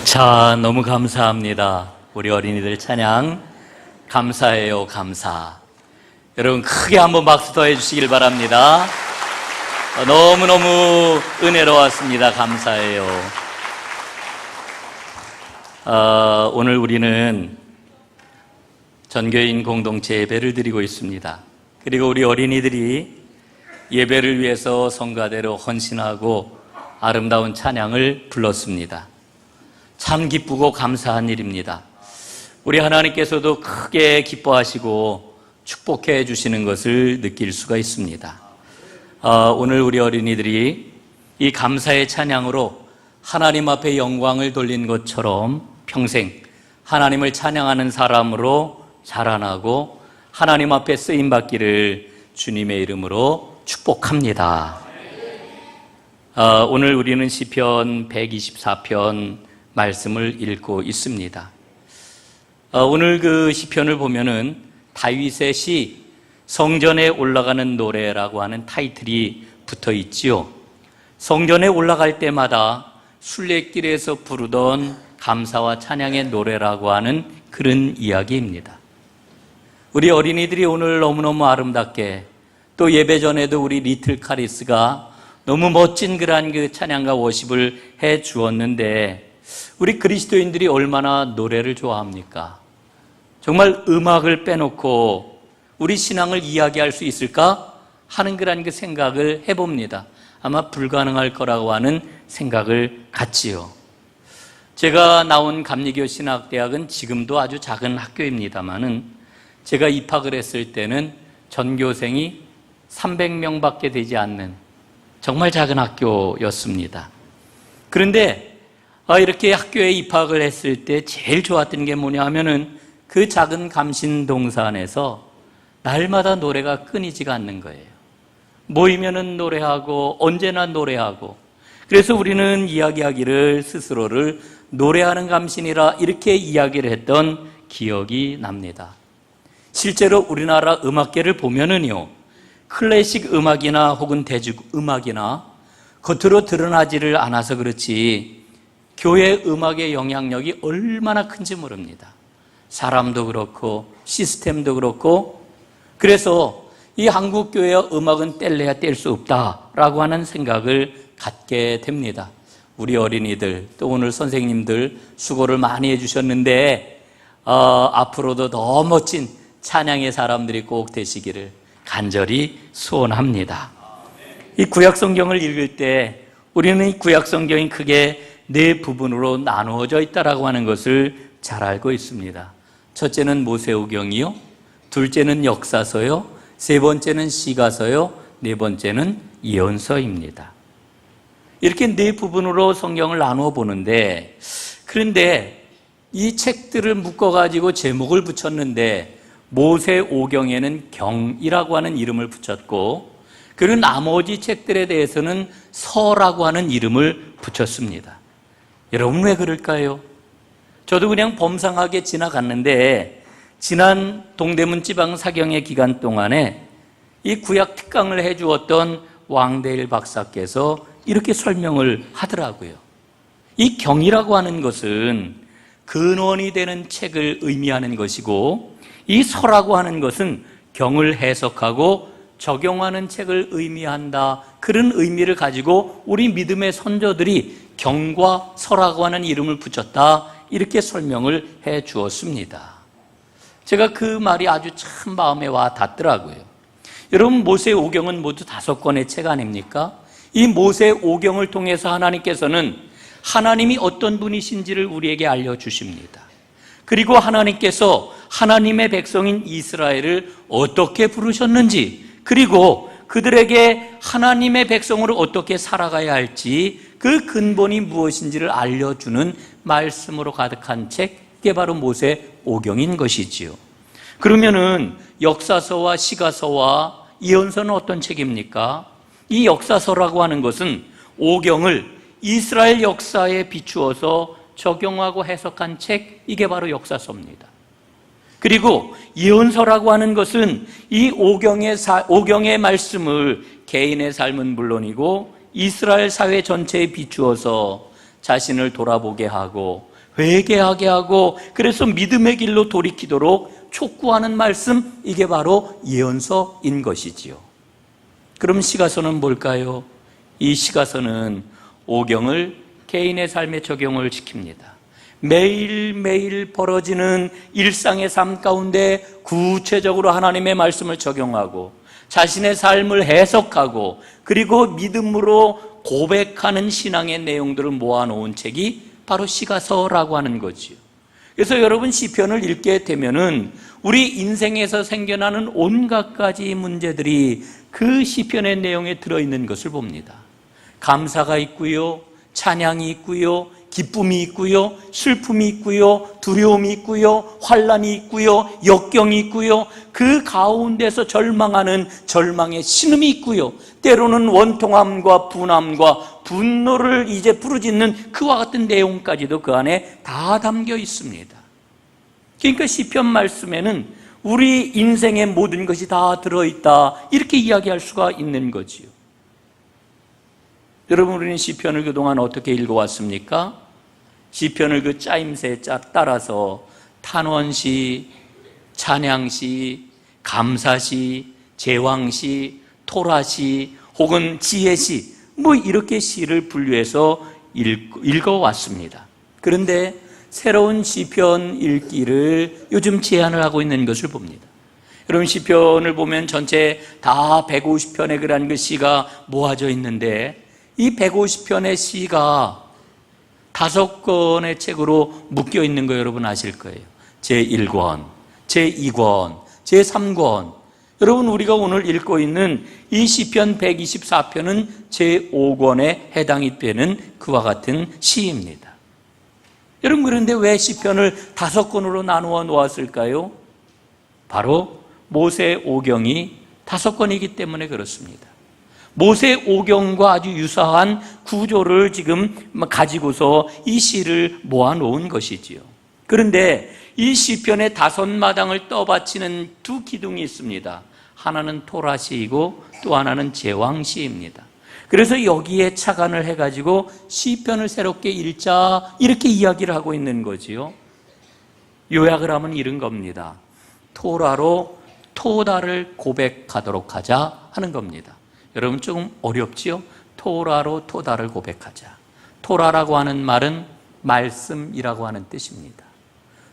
자, 너무 감사합니다. 우리 어린이들 찬양 감사해요, 감사. 여러분 크게 한번 박수 더 해주시길 바랍니다. 너무너무 은혜로웠습니다. 감사해요. 오늘 우리는 전교인 공동체 예배를 드리고 있습니다. 그리고 우리 어린이들이 예배를 위해서 성가대로 헌신하고 아름다운 찬양을 불렀습니다. 참 기쁘고 감사한 일입니다. 우리 하나님께서도 크게 기뻐하시고 축복해 주시는 것을 느낄 수가 있습니다. 오늘 우리 어린이들이 이 감사의 찬양으로 하나님 앞에 영광을 돌린 것처럼 평생 하나님을 찬양하는 사람으로 자라나고 하나님 앞에 쓰임받기를 주님의 이름으로 축복합니다. 오늘 우리는 시편 124편 말씀을 읽고 있습니다. 오늘 그 시편을 보면은 다윗의 시 성전에 올라가는 노래라고 하는 타이틀이 붙어 있지요. 성전에 올라갈 때마다 순례길에서 부르던 감사와 찬양의 노래라고 하는 그런 이야기입니다. 우리 어린이들이 오늘 너무너무 아름답게, 또 예배 전에도 우리 리틀 카리스가 너무 멋진 그러한 그 찬양과 워십을 해 주었는데, 우리 그리스도인들이 얼마나 노래를 좋아합니까? 정말 음악을 빼놓고 우리 신앙을 이야기할 수 있을까 하는 그런 그 생각을 해봅니다. 아마 불가능할 거라고 하는 생각을 갖지요. 제가 나온 감리교 신학대학은 지금도 아주 작은 학교입니다만은 제가 입학을 했을 때는 전교생이 300명밖에 되지 않는 정말 작은 학교였습니다. 그런데 이렇게 학교에 입학을 했을 때 제일 좋았던 게 뭐냐 하면은 그 작은 감신동산에서 날마다 노래가 끊이지가 않는 거예요. 모이면은 노래하고 언제나 노래하고, 그래서 우리는 이야기하기를 스스로를 노래하는 감신이라 이렇게 이야기를 했던 기억이 납니다. 실제로 우리나라 음악계를 보면은요, 클래식 음악이나 혹은 대중 음악이나 겉으로 드러나지를 않아서 그렇지 교회 음악의 영향력이 얼마나 큰지 모릅니다. 사람도 그렇고 시스템도 그렇고, 그래서 이 한국교회의 음악은 뗄래야 뗄 수 없다라고 하는 생각을 갖게 됩니다. 우리 어린이들 또 오늘 선생님들 수고를 많이 해주셨는데 앞으로도 더 멋진 찬양의 사람들이 꼭 되시기를 간절히 소원합니다. 이 구약성경을 읽을 때 우리는 이 구약성경이 크게 네 부분으로 나누어져 있다라고 하는 것을 잘 알고 있습니다. 첫째는 모세오경이요, 둘째는 역사서요, 세 번째는 시가서요, 네 번째는 예언서입니다. 이렇게 네 부분으로 성경을 나누어 보는데, 그런데 이 책들을 묶어가지고 제목을 붙였는데 모세오경에는 경이라고 하는 이름을 붙였고, 그리고 나머지 책들에 대해서는 서라고 하는 이름을 붙였습니다. 여러분 왜 그럴까요? 저도 그냥 범상하게 지나갔는데 지난 동대문 지방사경의 기간 동안에 이 구약 특강을 해주었던 왕대일 박사께서 이렇게 설명을 하더라고요. 이 경이라고 하는 것은 근원이 되는 책을 의미하는 것이고, 이 서라고 하는 것은 경을 해석하고 적용하는 책을 의미한다, 그런 의미를 가지고 우리 믿음의 선조들이 경과 서라고 하는 이름을 붙였다, 이렇게 설명을 해 주었습니다. 제가 그 말이 아주 참 마음에 와 닿더라고요. 여러분, 모세오경은 모두 5권의 책 아닙니까? 이 모세오경을 통해서 하나님께서는 하나님이 어떤 분이신지를 우리에게 알려주십니다. 그리고 하나님께서 하나님의 백성인 이스라엘을 어떻게 부르셨는지, 그리고 그들에게 하나님의 백성으로 어떻게 살아가야 할지 그 근본이 무엇인지를 알려주는 말씀으로 가득한 책, 이게 바로 모세오경인 것이지요. 그러면은 역사서와 시가서와 예언서는 어떤 책입니까? 이 역사서라고 하는 것은 오경을 이스라엘 역사에 비추어서 적용하고 해석한 책, 이게 바로 역사서입니다. 그리고 예언서라고 하는 것은 이 오경의 말씀을 개인의 삶은 물론이고 이스라엘 사회 전체에 비추어서 자신을 돌아보게 하고 회개하게 하고 그래서 믿음의 길로 돌이키도록 촉구하는 말씀, 이게 바로 예언서인 것이지요. 그럼 시가서는 뭘까요? 이 시가서는 오경을 개인의 삶에 적용을 시킵니다. 매일매일 벌어지는 일상의 삶 가운데 구체적으로 하나님의 말씀을 적용하고 자신의 삶을 해석하고 그리고 믿음으로 고백하는 신앙의 내용들을 모아놓은 책이 바로 시가서라고 하는 거지요. 그래서 여러분 시편을 읽게 되면은 우리 인생에서 생겨나는 온갖 가지 문제들이 그 시편의 내용에 들어있는 것을 봅니다. 감사가 있고요, 찬양이 있고요, 기쁨이 있고요, 슬픔이 있고요, 두려움이 있고요, 환난이 있고요, 역경이 있고요, 그 가운데서 절망하는 절망의 신음이 있고요, 때로는 원통함과 분함과 분노를 이제 부르짖는 그와 같은 내용까지도 그 안에 다 담겨 있습니다. 그러니까 시편 말씀에는 우리 인생의 모든 것이 다 들어있다, 이렇게 이야기할 수가 있는 거지요. 여러분, 우리는 시편을 그동안 어떻게 읽어왔습니까? 시편을 그 짜임새에 따라서 탄원시, 찬양시, 감사시, 제왕시, 토라시 혹은 지혜시, 뭐 이렇게 시를 분류해서 읽어왔습니다. 그런데 새로운 시편 읽기를 요즘 제안을 하고 있는 것을 봅니다. 여러분, 시편을 보면 전체 다 150편의 그런 그 시가 모아져 있는데 이 150편의 시가 5권의 책으로 묶여 있는 거 여러분 아실 거예요. 제1권, 제2권, 제3권. 여러분, 우리가 오늘 읽고 있는 이 시편 124편은 제5권에 해당이 되는 그와 같은 시입니다. 여러분, 그런데 왜 시편을 5권으로 나누어 놓았을까요? 바로 모세 오경이 5권이기 때문에 그렇습니다. 모세 오경과 아주 유사한 구조를 지금 가지고서 이 시를 모아놓은 것이지요. 그런데 이 시편의 5마당을 떠받치는 두 기둥이 있습니다. 하나는 토라시이고 또 하나는 제왕시입니다. 그래서 여기에 착안을 해가지고 시편을 새롭게 읽자, 이렇게 이야기를 하고 있는 거지요. 요약을 하면 이런 겁니다. 토라로 토다를 고백하도록 하자 하는 겁니다. 여러분, 조금 어렵지요? 토라로 토다를 고백하자. 토라라고 하는 말은 말씀이라고 하는 뜻입니다.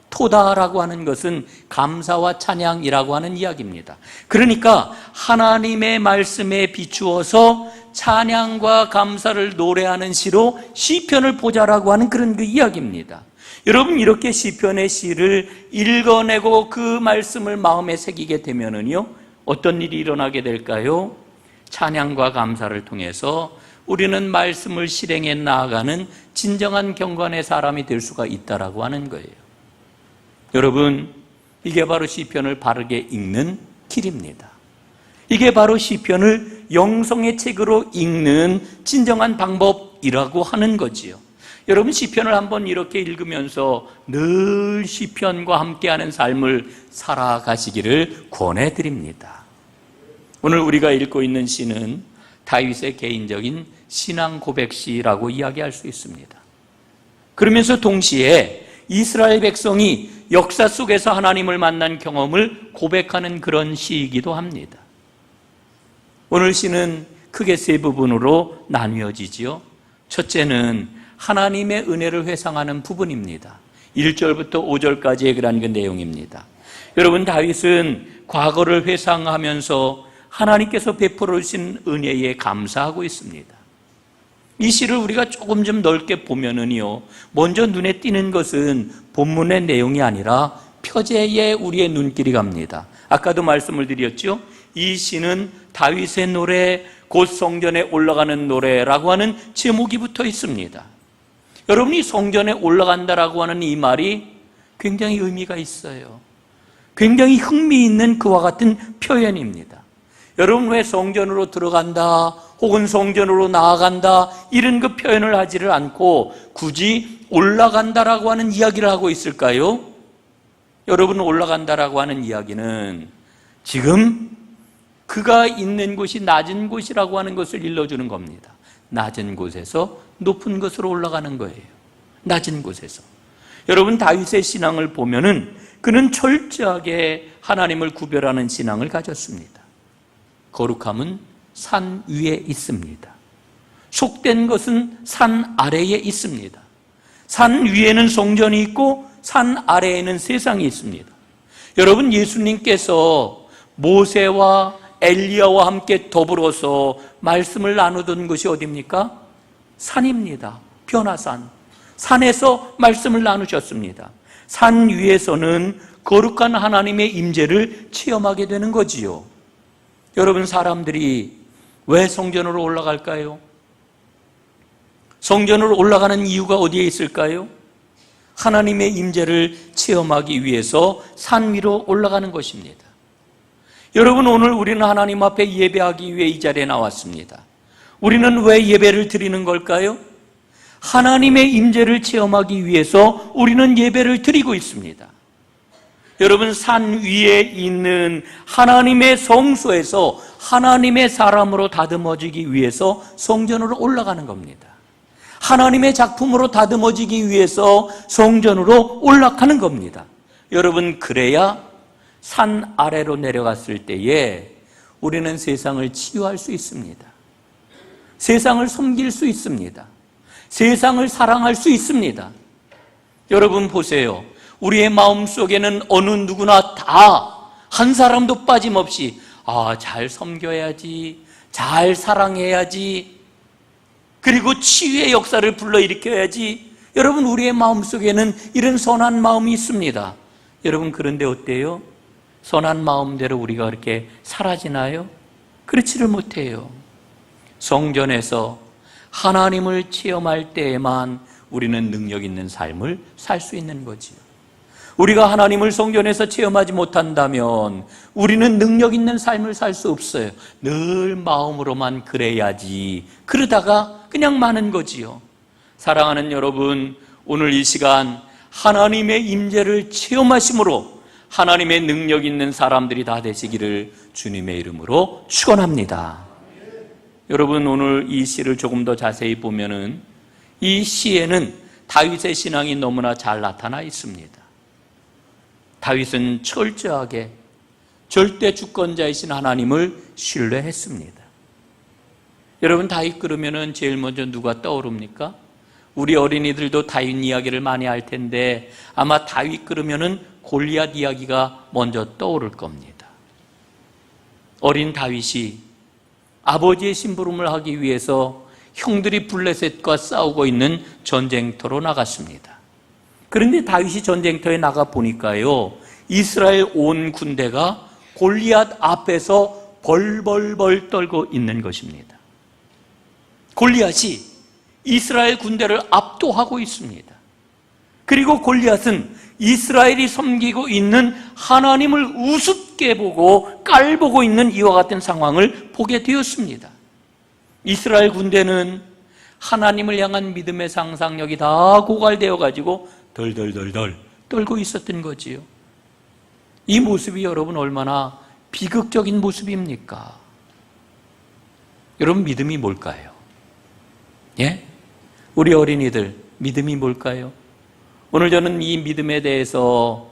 토다라고 하는 것은 감사와 찬양이라고 하는 이야기입니다. 그러니까 하나님의 말씀에 비추어서 찬양과 감사를 노래하는 시로 시편을 보자라고 하는 그런 그 이야기입니다. 여러분, 이렇게 시편의 시를 읽어내고 그 말씀을 마음에 새기게 되면은요, 어떤 일이 일어나게 될까요? 찬양과 감사를 통해서 우리는 말씀을 실행해 나아가는 진정한 경건의 사람이 될 수가 있다라고 하는 거예요. 여러분, 이게 바로 시편을 바르게 읽는 길입니다. 이게 바로 시편을 영성의 책으로 읽는 진정한 방법이라고 하는 거지요. 여러분, 시편을 한번 이렇게 읽으면서 늘 시편과 함께하는 삶을 살아가시기를 권해드립니다. 오늘 우리가 읽고 있는 시는 다윗의 개인적인 신앙 고백시라고 이야기할 수 있습니다. 그러면서 동시에 이스라엘 백성이 역사 속에서 하나님을 만난 경험을 고백하는 그런 시이기도 합니다. 오늘 시는 크게 세 부분으로 나뉘어지지요. 첫째는 하나님의 은혜를 회상하는 부분입니다. 1절부터 5절까지의 그런 그 내용입니다. 여러분, 다윗은 과거를 회상하면서 하나님께서 베풀어 주신 은혜에 감사하고 있습니다. 이 시를 우리가 조금 좀 넓게 보면은요, 먼저 눈에 띄는 것은 본문의 내용이 아니라 표제에 우리의 눈길이 갑니다. 아까도 말씀을 드렸죠. 이 시는 다윗의 노래, 곧 성전에 올라가는 노래라고 하는 제목이 붙어 있습니다. 여러분이 성전에 올라간다라고 하는 이 말이 굉장히 의미가 있어요. 굉장히 흥미있는 그와 같은 표현입니다. 여러분, 왜 성전으로 들어간다 혹은 성전으로 나아간다 이런 그 표현을 하지를 않고 굳이 올라간다라고 하는 이야기를 하고 있을까요? 여러분, 올라간다라고 하는 이야기는 지금 그가 있는 곳이 낮은 곳이라고 하는 것을 일러주는 겁니다. 낮은 곳에서 높은 곳으로 올라가는 거예요. 낮은 곳에서. 여러분, 다윗의 신앙을 보면은 그는 철저하게 하나님을 구별하는 신앙을 가졌습니다. 거룩함은 산 위에 있습니다. 속된 것은 산 아래에 있습니다. 산 위에는 성전이 있고 산 아래에는 세상이 있습니다. 여러분, 예수님께서 모세와 엘리야와 함께 더불어서 말씀을 나누던 것이 어디입니까? 산입니다. 변화산. 산에서 말씀을 나누셨습니다. 산 위에서는 거룩한 하나님의 임재를 체험하게 되는 거지요. 여러분, 사람들이 왜 성전으로 올라갈까요? 성전으로 올라가는 이유가 어디에 있을까요? 하나님의 임재를 체험하기 위해서 산 위로 올라가는 것입니다. 여러분, 오늘 우리는 하나님 앞에 예배하기 위해 이 자리에 나왔습니다. 우리는 왜 예배를 드리는 걸까요? 하나님의 임재를 체험하기 위해서 우리는 예배를 드리고 있습니다. 여러분, 산 위에 있는 하나님의 성소에서 하나님의 사람으로 다듬어지기 위해서 성전으로 올라가는 겁니다. 하나님의 작품으로 다듬어지기 위해서 성전으로 올라가는 겁니다. 여러분, 그래야 산 아래로 내려갔을 때에 우리는 세상을 치유할 수 있습니다. 세상을 섬길 수 있습니다. 세상을 사랑할 수 있습니다. 여러분 보세요. 우리의 마음속에는 어느 누구나 다 한 사람도 빠짐없이 잘 섬겨야지, 잘 사랑해야지, 그리고 치유의 역사를 불러일으켜야지. 여러분, 우리의 마음속에는 이런 선한 마음이 있습니다. 여러분, 그런데 어때요? 선한 마음대로 우리가 그렇게 사라지나요? 그렇지를 못해요. 성전에서 하나님을 체험할 때에만 우리는 능력 있는 삶을 살 수 있는 거지요. 우리가 하나님을 성전에서 체험하지 못한다면 우리는 능력 있는 삶을 살 수 없어요. 늘 마음으로만 그래야지, 그러다가 그냥 마는 거지요. 사랑하는 여러분, 오늘 이 시간 하나님의 임재를 체험하심으로 하나님의 능력 있는 사람들이 다 되시기를 주님의 이름으로 축원합니다. 여러분, 오늘 이 시를 조금 더 자세히 보면은 이 시에는 다윗의 신앙이 너무나 잘 나타나 있습니다. 다윗은 철저하게 절대 주권자이신 하나님을 신뢰했습니다. 여러분, 다윗 그러면은 제일 먼저 누가 떠오릅니까? 우리 어린이들도 다윗 이야기를 많이 할 텐데 아마 다윗 그러면은 골리앗 이야기가 먼저 떠오를 겁니다. 어린 다윗이 아버지의 심부름을 하기 위해서 형들이 블레셋과 싸우고 있는 전쟁터로 나갔습니다. 그런데 다윗이 전쟁터에 나가 보니까요, 이스라엘 온 군대가 골리앗 앞에서 벌벌벌 떨고 있는 것입니다. 골리앗이 이스라엘 군대를 압도하고 있습니다. 그리고 골리앗은 이스라엘이 섬기고 있는 하나님을 우습게 보고 깔보고 있는 이와 같은 상황을 보게 되었습니다. 이스라엘 군대는 하나님을 향한 믿음의 상상력이 다 고갈되어 가지고 덜덜덜덜 떨고 있었던 거지요. 이 모습이 여러분 얼마나 비극적인 모습입니까? 여러분, 믿음이 뭘까요? 예? 우리 어린이들, 믿음이 뭘까요? 오늘 저는 이 믿음에 대해서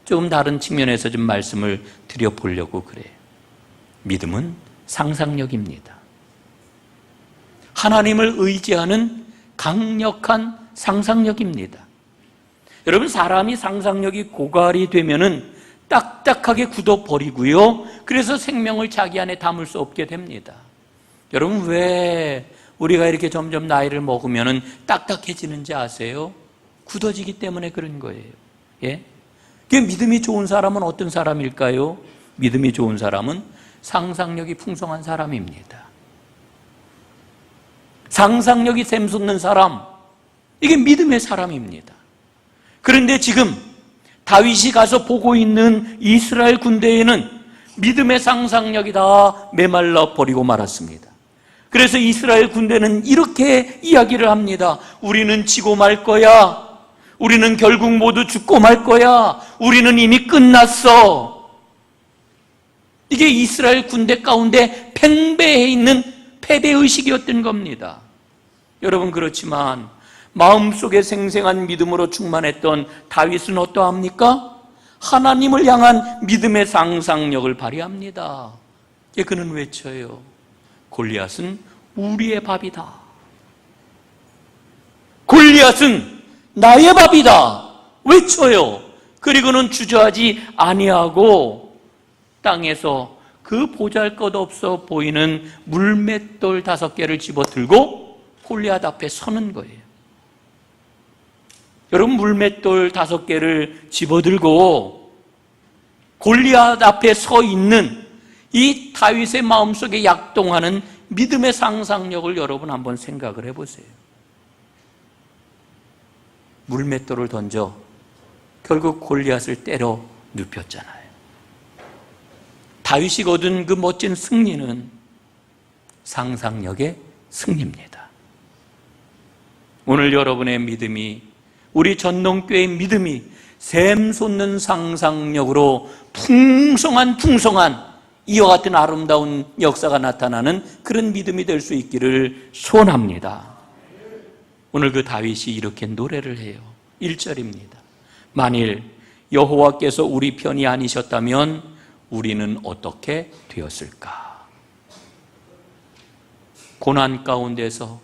조금 다른 측면에서 좀 말씀을 드려보려고 그래요. 믿음은 상상력입니다. 하나님을 의지하는 강력한 상상력입니다. 여러분, 사람이 상상력이 고갈이 되면은 딱딱하게 굳어버리고요, 그래서 생명을 자기 안에 담을 수 없게 됩니다. 여러분, 왜 우리가 이렇게 점점 나이를 먹으면은 딱딱해지는지 아세요? 굳어지기 때문에 그런 거예요. 예? 믿음이 좋은 사람은 어떤 사람일까요? 믿음이 좋은 사람은 상상력이 풍성한 사람입니다. 상상력이 샘솟는 사람, 이게 믿음의 사람입니다. 그런데 지금 다윗이 가서 보고 있는 이스라엘 군대에는 믿음의 상상력이 다 메말라 버리고 말았습니다. 그래서 이스라엘 군대는 이렇게 이야기를 합니다. 우리는 지고 말 거야. 우리는 결국 모두 죽고 말 거야. 우리는 이미 끝났어. 이게 이스라엘 군대 가운데 팽배해 있는 패배의식이었던 겁니다. 여러분, 그렇지만 마음속에 생생한 믿음으로 충만했던 다윗은 어떠합니까? 하나님을 향한 믿음의 상상력을 발휘합니다. 그는 외쳐요. 골리앗은 우리의 밥이다. 골리앗은 나의 밥이다. 외쳐요. 그리고는 주저하지 아니하고 땅에서 그 보잘것없어 보이는 물맷돌 5개를 집어들고 골리앗 앞에 서는 거예요. 여러분, 물맷돌 5개를 집어들고 골리앗 앞에 서 있는 이 다윗의 마음속에 약동하는 믿음의 상상력을 여러분 한번 생각을 해보세요. 물맷돌을 던져 결국 골리앗을 때려 눕혔잖아요. 다윗이 거둔 그 멋진 승리는 상상력의 승리입니다. 오늘 여러분의 믿음이, 우리 전농교회의 믿음이 샘솟는 상상력으로 풍성한 이와 같은 아름다운 역사가 나타나는 그런 믿음이 될 수 있기를 소원합니다. 오늘 그 다윗이 이렇게 노래를 해요. 1절입니다. 만일 여호와께서 우리 편이 아니셨다면 우리는 어떻게 되었을까? 고난 가운데서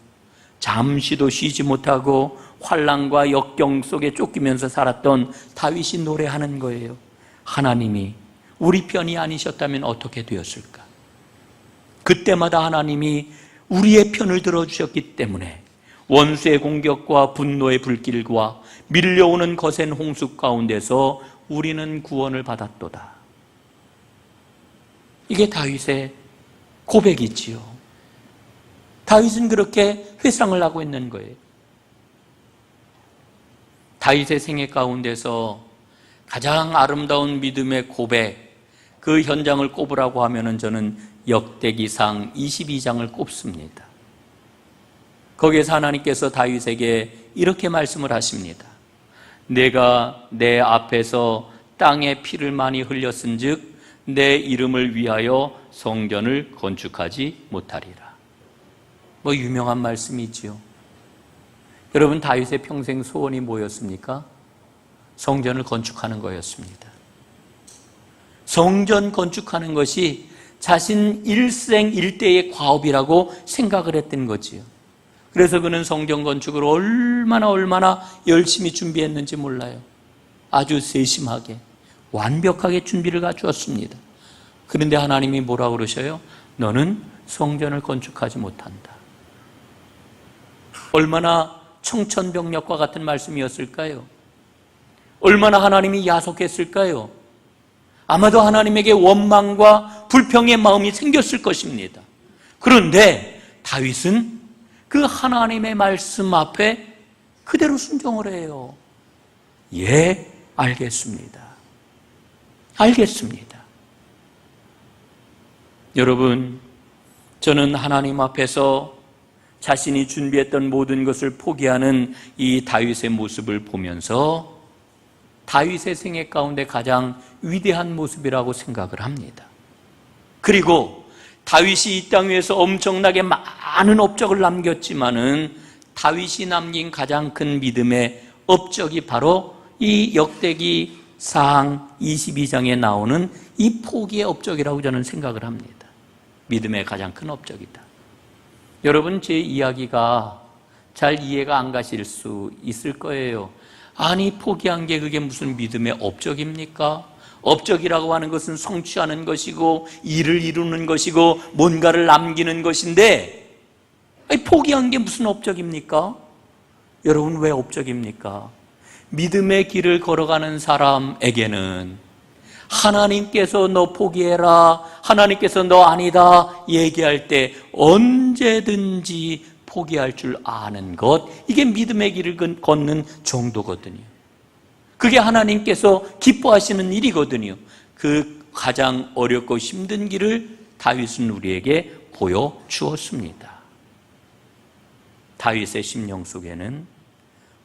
잠시도 쉬지 못하고 환난과 역경 속에 쫓기면서 살았던 다윗이 노래하는 거예요. 하나님이 우리 편이 아니셨다면 어떻게 되었을까? 그때마다 하나님이 우리의 편을 들어주셨기 때문에 원수의 공격과 분노의 불길과 밀려오는 거센 홍수 가운데서 우리는 구원을 받았도다. 이게 다윗의 고백이지요. 다윗은 그렇게 회상을 하고 있는 거예요. 다윗의 생애 가운데서 가장 아름다운 믿음의 고백, 그 현장을 꼽으라고 하면은 저는 역대기상 22장을 꼽습니다. 거기에서 하나님께서 다윗에게 이렇게 말씀을 하십니다. 내가 내 앞에서 땅에 피를 많이 흘렸은즉 내 이름을 위하여 성전을 건축하지 못하리라. 유명한 말씀이지요. 여러분, 다윗의 평생 소원이 뭐였습니까? 성전을 건축하는 거였습니다. 성전 건축하는 것이 자신 일생 일대의 과업이라고 생각을 했던 거지요. 그래서 그는 성전 건축을 얼마나 열심히 준비했는지 몰라요. 아주 세심하게, 완벽하게 준비를 갖추었습니다. 그런데 하나님이 뭐라고 그러셔요? 너는 성전을 건축하지 못한다. 얼마나 청천벽력과 같은 말씀이었을까요? 얼마나 하나님이 야속했을까요? 아마도 하나님에게 원망과 불평의 마음이 생겼을 것입니다. 그런데 다윗은 그 하나님의 말씀 앞에 그대로 순종을 해요. 예, 알겠습니다. 알겠습니다. 여러분, 저는 하나님 앞에서 자신이 준비했던 모든 것을 포기하는 이 다윗의 모습을 보면서 다윗의 생애 가운데 가장 위대한 모습이라고 생각을 합니다. 그리고 다윗이 이 땅 위에서 엄청나게 많은 업적을 남겼지만은 다윗이 남긴 가장 큰 믿음의 업적이 바로 이 역대기상 22장에 나오는 이 포기의 업적이라고 저는 생각을 합니다. 믿음의 가장 큰 업적이다. 여러분, 제 이야기가 잘 이해가 안 가실 수 있을 거예요. 아니, 포기한 게 그게 무슨 믿음의 업적입니까? 업적이라고 하는 것은 성취하는 것이고 일을 이루는 것이고 뭔가를 남기는 것인데, 아니, 포기한 게 무슨 업적입니까? 여러분, 왜 업적입니까? 믿음의 길을 걸어가는 사람에게는 하나님께서 너 포기해라, 하나님께서 너 아니다 얘기할 때 언제든지 포기할 줄 아는 것, 이게 믿음의 길을 걷는 정도거든요. 그게 하나님께서 기뻐하시는 일이거든요. 그 가장 어렵고 힘든 길을 다윗은 우리에게 보여주었습니다. 다윗의 심령 속에는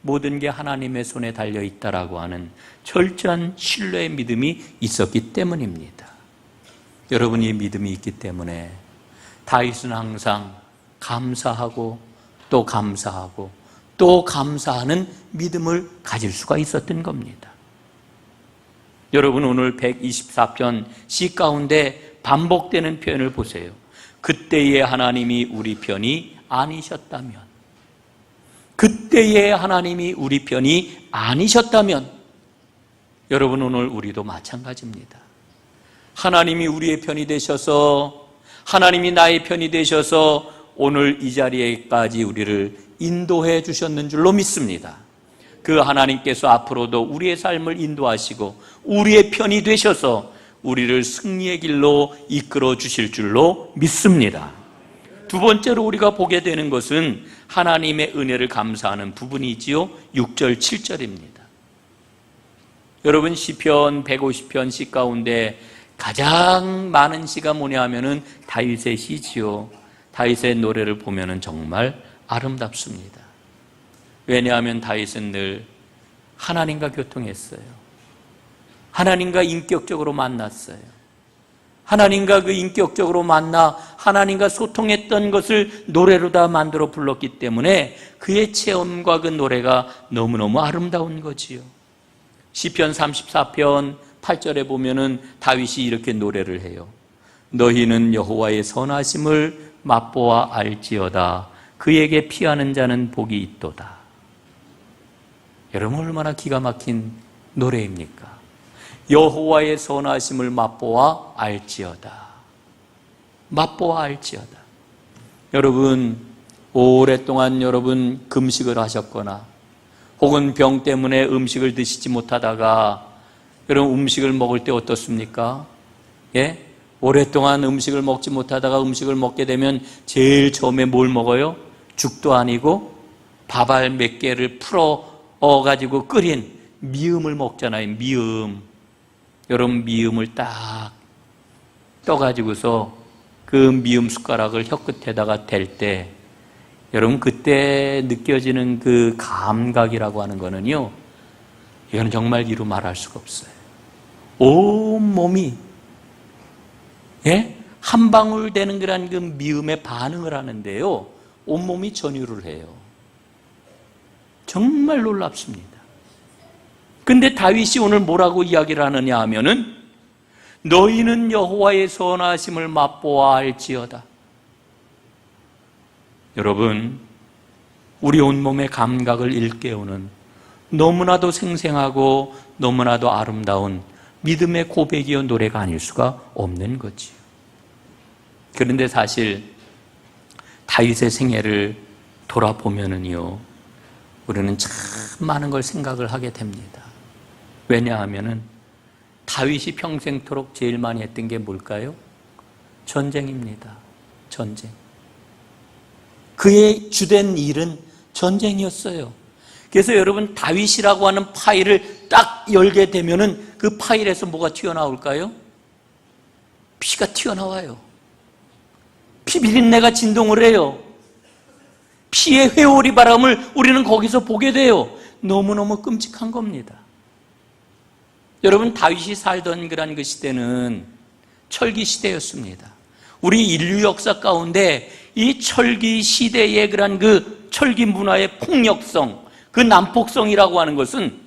모든 게 하나님의 손에 달려있다라고 하는 철저한 신뢰의 믿음이 있었기 때문입니다. 여러분이 믿음이 있기 때문에 다윗은 항상 감사하고 또 감사하고 또 감사하는 믿음을 가질 수가 있었던 겁니다. 여러분, 오늘 124편 시 가운데 반복되는 표현을 보세요. 그때의 하나님이 우리 편이 아니셨다면, 그때의 하나님이 우리 편이 아니셨다면, 여러분, 오늘 우리도 마찬가지입니다. 하나님이 우리의 편이 되셔서, 하나님이 나의 편이 되셔서 오늘 이 자리에까지 우리를 인도해 주셨는 줄로 믿습니다. 그 하나님께서 앞으로도 우리의 삶을 인도하시고 우리의 편이 되셔서 우리를 승리의 길로 이끌어 주실 줄로 믿습니다. 두 번째로 우리가 보게 되는 것은 하나님의 은혜를 감사하는 부분이지요. 6절, 7절입니다. 여러분, 시편 150편 시 가운데 가장 많은 시가 뭐냐 하면은 다윗의 시지요. 다윗의 노래를 보면은 정말 아름답습니다. 왜냐하면 다윗은 늘 하나님과 교통했어요. 하나님과 인격적으로 만났어요. 하나님과 그 인격적으로 만나 하나님과 소통했던 것을 노래로 다 만들어 불렀기 때문에 그의 체험과 그 노래가 너무너무 아름다운 거지요. 시편 34편 8절에 보면은 다윗이 이렇게 노래를 해요. 너희는 여호와의 선하심을 맛보아 알지어다. 그에게 피하는 자는 복이 있도다. 여러분, 얼마나 기가 막힌 노래입니까? 여호와의 선하심을 맛보아 알지어다. 맛보아 알지어다. 여러분, 오랫동안 여러분 금식을 하셨거나 혹은 병 때문에 음식을 드시지 못하다가 여러분 음식을 먹을 때 어떻습니까? 예? 오랫동안 음식을 먹지 못하다가 음식을 먹게 되면 제일 처음에 뭘 먹어요? 죽도 아니고 밥알 몇 개를 풀어가지고 끓인 미음을 먹잖아요. 미음. 여러분, 미음을 딱 떠가지고서 그 미음 숟가락을 혀끝에다가 댈 때 여러분 그때 느껴지는 그 감각이라고 하는 거는요, 이거는 정말 이루 말할 수가 없어요. 온 몸이 한 방울 되는 그런 그 미음에 반응을 하는데요, 온몸이 전율을 해요. 정말 놀랍습니다. 근데 다윗이 오늘 뭐라고 이야기를 하느냐 하면은 너희는 여호와의 선하심을 맛보아 알지어다. 여러분, 우리 온몸의 감각을 일깨우는 너무나도 생생하고 너무나도 아름다운 믿음의 고백이요 노래가 아닐 수가 없는 거지요. 그런데 사실 다윗의 생애를 돌아보면은요, 우리는 참 많은 걸 생각을 하게 됩니다. 왜냐하면은 다윗이 평생토록 제일 많이 했던 게 뭘까요? 전쟁입니다. 전쟁. 그의 주된 일은 전쟁이었어요. 그래서 여러분, 다윗이라고 하는 파일을 딱 열게 되면은 그 파일에서 뭐가 튀어나올까요? 피가 튀어나와요. 피 비린내가 진동을 해요. 피의 회오리 바람을 우리는 거기서 보게 돼요. 너무너무 끔찍한 겁니다. 여러분, 다윗이 살던 그런 그 시대는 철기 시대였습니다. 우리 인류 역사 가운데 이 철기 시대의 그런 그 철기 문화의 폭력성, 그 난폭성이라고 하는 것은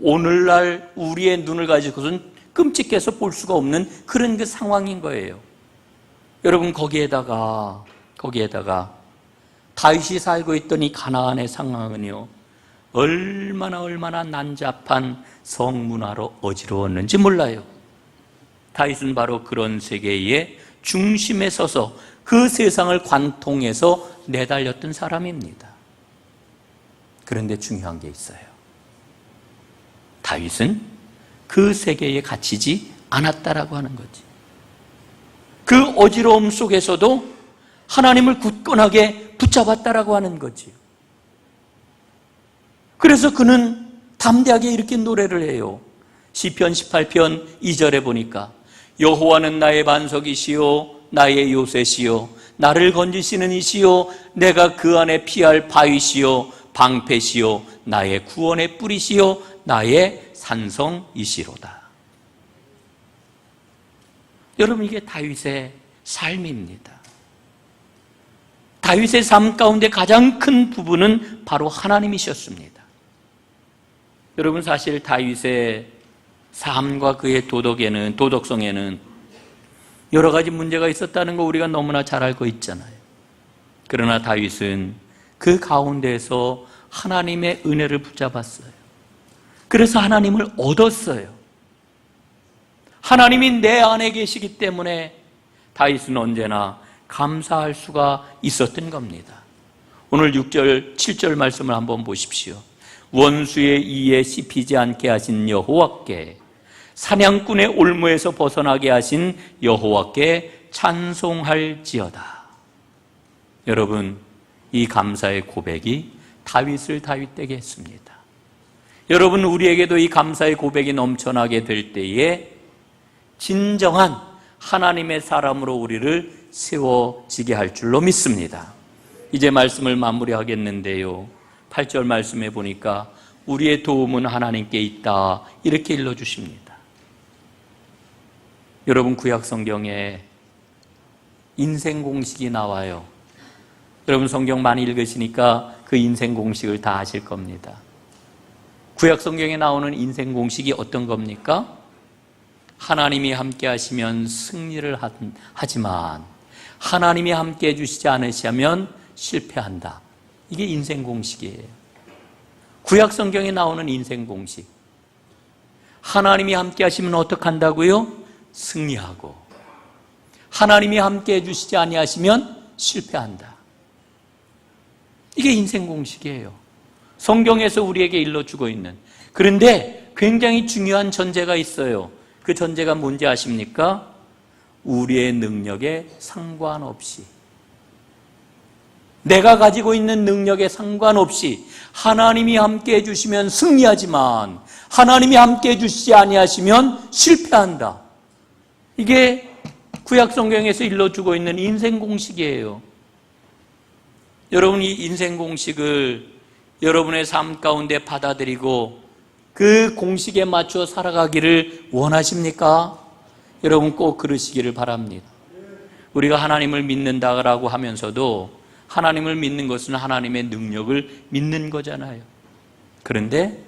오늘날 우리의 눈을 가지고서는 끔찍해서 볼 수가 없는 그런 그 상황인 거예요. 여러분, 거기에다가 다윗이 살고 있던 이 가나안의 상황은요, 얼마나 난잡한 성문화로 어지러웠는지 몰라요. 다윗은 바로 그런 세계의 중심에 서서 그 세상을 관통해서 내달렸던 사람입니다. 그런데 중요한 게 있어요. 다윗은 그 세계에 갇히지 않았다라고 하는 거지. 그 어지러움 속에서도 하나님을 굳건하게 붙잡았다라고 하는 거지요. 그래서 그는 담대하게 이렇게 노래를 해요. 시편 18편 2절에 보니까 여호와는 나의 반석이시요 나의 요새시요 나를 건지시는 이시요 내가 그 안에 피할 바위시요 방패시요 나의 구원의 뿌리시요 나의 산성이시로다. 여러분, 이게 다윗의 삶입니다. 다윗의 삶 가운데 가장 큰 부분은 바로 하나님이셨습니다. 여러분, 사실 다윗의 삶과 그의 도덕성에는 여러 가지 문제가 있었다는 거 우리가 너무나 잘 알고 있잖아요. 그러나 다윗은 그 가운데에서 하나님의 은혜를 붙잡았어요. 그래서 하나님을 얻었어요. 하나님이 내 안에 계시기 때문에 다윗은 언제나 감사할 수가 있었던 겁니다. 오늘 6절, 7절 말씀을 한번 보십시오. 원수의 이에 씹히지 않게 하신 여호와께, 사냥꾼의 올무에서 벗어나게 하신 여호와께 찬송할지어다. 여러분, 이 감사의 고백이 다윗을 다윗되게 했습니다. 여러분, 우리에게도 이 감사의 고백이 넘쳐나게 될 때에 진정한 하나님의 사람으로 우리를 세워지게 할 줄로 믿습니다. 이제 말씀을 마무리하겠는데요, 8절 말씀에 보니까 우리의 도움은 하나님께 있다, 이렇게 일러주십니다. 여러분, 구약 성경에 인생 공식이 나와요. 여러분, 성경 많이 읽으시니까 그 인생 공식을 다 아실 겁니다. 구약 성경에 나오는 인생 공식이 어떤 겁니까? 하나님이 함께 하시면 승리를 하지만 하나님이 함께 해주시지 않으시면 실패한다. 이게 인생 공식이에요. 구약 성경에 나오는 인생 공식. 하나님이 함께 하시면 어떻게 한다고요? 승리하고, 하나님이 함께 해주시지 아니하시면 실패한다. 이게 인생 공식이에요. 성경에서 우리에게 일러주고 있는. 그런데 굉장히 중요한 전제가 있어요. 그 전제가 뭔지 아십니까? 우리의 능력에 상관없이, 내가 가지고 있는 능력에 상관없이 하나님이 함께 해주시면 승리하지만 하나님이 함께 해주시지 아니하시면 실패한다. 이게 구약 성경에서 일러주고 있는 인생 공식이에요. 여러분, 이 인생 공식을 여러분의 삶 가운데 받아들이고 그 공식에 맞춰 살아가기를 원하십니까? 여러분, 꼭 그러시기를 바랍니다. 우리가 하나님을 믿는다라고 하면서도 하나님을 믿는 것은 하나님의 능력을 믿는 거잖아요. 그런데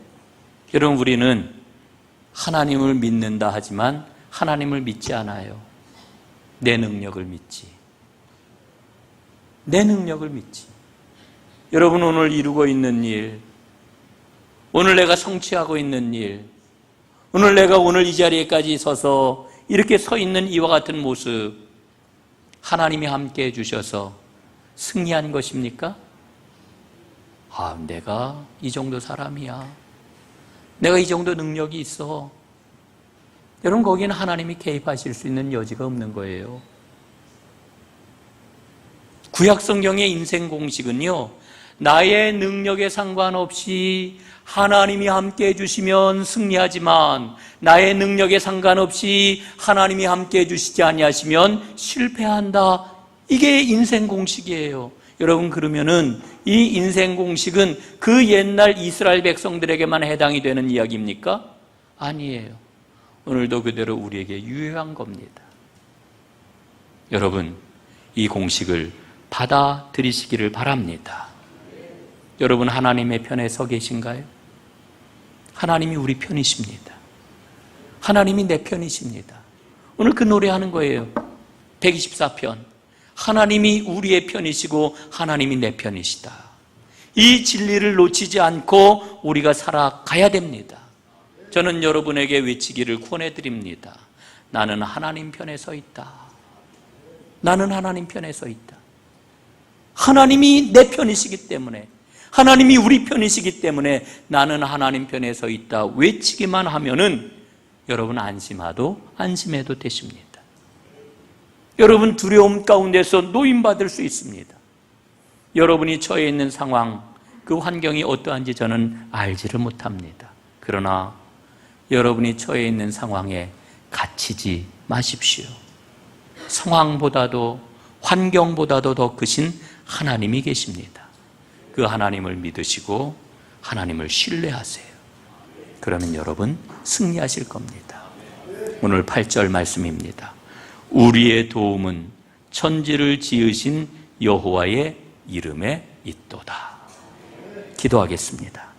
여러분, 우리는 하나님을 믿는다 하지만 하나님을 믿지 않아요. 내 능력을 믿지. 내 능력을 믿지. 여러분, 오늘 이루고 있는 일, 오늘 내가 성취하고 있는 일, 오늘 내가 오늘 이 자리에까지 서서 이렇게 서 있는 이와 같은 모습, 하나님이 함께 해주셔서 승리한 것입니까? 내가 이 정도 사람이야, 내가 이 정도 능력이 있어. 여러분, 거기는 하나님이 개입하실 수 있는 여지가 없는 거예요. 구약 성경의 인생 공식은요, 나의 능력에 상관없이 하나님이 함께 해주시면 승리하지만 나의 능력에 상관없이 하나님이 함께 해주시지 아니하시면 실패한다. 이게 인생 공식이에요. 여러분, 그러면은 이 인생 공식은 그 옛날 이스라엘 백성들에게만 해당이 되는 이야기입니까? 아니에요. 오늘도 그대로 우리에게 유효한 겁니다. 여러분, 이 공식을 받아들이시기를 바랍니다. 여러분, 하나님의 편에 서 계신가요? 하나님이 우리 편이십니다. 하나님이 내 편이십니다. 오늘 그 노래하는 거예요. 124편. 하나님이 우리의 편이시고 하나님이 내 편이시다. 이 진리를 놓치지 않고 우리가 살아가야 됩니다. 저는 여러분에게 외치기를 권해드립니다. 나는 하나님 편에 서 있다. 나는 하나님 편에 서 있다. 하나님이 내 편이시기 때문에, 하나님이 우리 편이시기 때문에 나는 하나님 편에 서 있다 외치기만 하면은 여러분, 안심해도 되십니다. 여러분, 두려움 가운데서 노임받을 수 있습니다. 여러분이 처해 있는 상황, 그 환경이 어떠한지 저는 알지를 못합니다. 그러나 여러분이 처해 있는 상황에 갇히지 마십시오. 상황보다도 환경보다도 더 크신 하나님이 계십니다. 그 하나님을 믿으시고 하나님을 신뢰하세요. 그러면 여러분 승리하실 겁니다. 오늘 8절 말씀입니다. 우리의 도움은 천지를 지으신 여호와의 이름에 있도다. 기도하겠습니다.